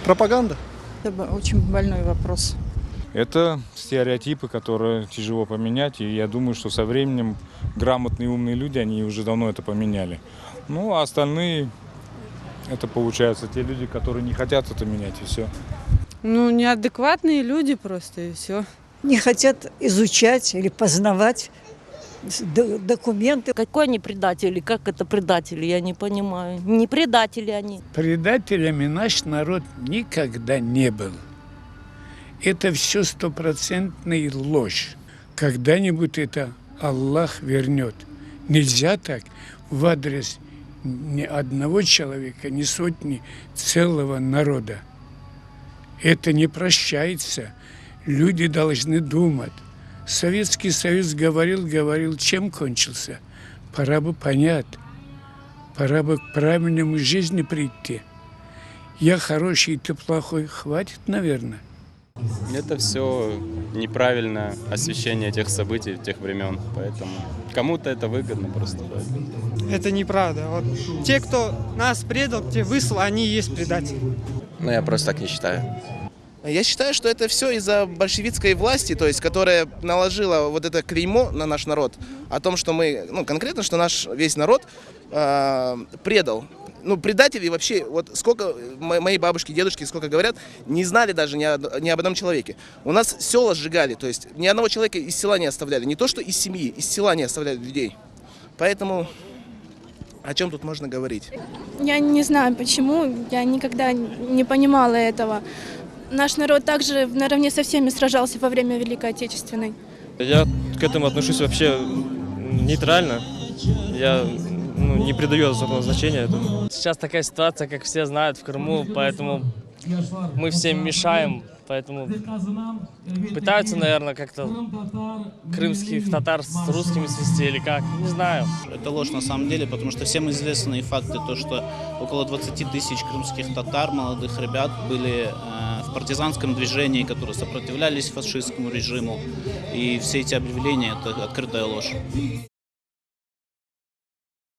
Пропаганда. Это очень больной вопрос. Это стереотипы, которые тяжело поменять, и я думаю, что со временем грамотные умные люди, они уже давно это поменяли. Ну, а остальные, это получается те люди, которые не хотят это менять, и все. Ну, неадекватные люди просто, и все. Не хотят изучать или познавать документы. Какой они предатели? Как это предатели? Я не понимаю. Не предатели они. Предателями наш народ никогда не был. Это все стопроцентная ложь. Когда-нибудь это Аллах вернет. Нельзя так в адрес ни одного человека, ни сотни, целого народа. Это не прощается. Люди должны думать. Советский Союз говорил, чем кончился. Пора бы понять, пора бы к правильному жизни прийти. Я хороший, ты плохой, хватит, наверное. Это все неправильное освещение тех событий, тех времен, поэтому кому-то это выгодно просто. Это неправда. Вот те, кто нас предал, те выслал, они и есть предатели. Ну, я просто так не считаю. Я считаю, что это все из-за большевистской власти, то есть, которая наложила вот это клеймо на наш народ, о том, что мы, конкретно, что наш весь народ предал. Предатели вообще, вот сколько мои бабушки, дедушки, сколько говорят, не знали даже ни об одном человеке. У нас села сжигали, то есть ни одного человека из села не оставляли, не то что из семьи, из села не оставляли людей. Поэтому о чем тут можно говорить? Я не знаю почему, я никогда не понимала этого. Наш народ также наравне со всеми сражался во время Великой Отечественной. Я к этому отношусь вообще нейтрально. Я не придаю особого значения этому. Сейчас такая ситуация, как все знают, в Крыму, поэтому мы всем мешаем. Поэтому пытаются, наверное, как-то крымских татар с русскими свести или как, не знаю. Это ложь на самом деле, потому что всем известны факты, то, что около 20 тысяч крымских татар, молодых ребят, были в партизанском движении, которые сопротивлялись фашистскому режиму. И все эти объявления – это открытая ложь.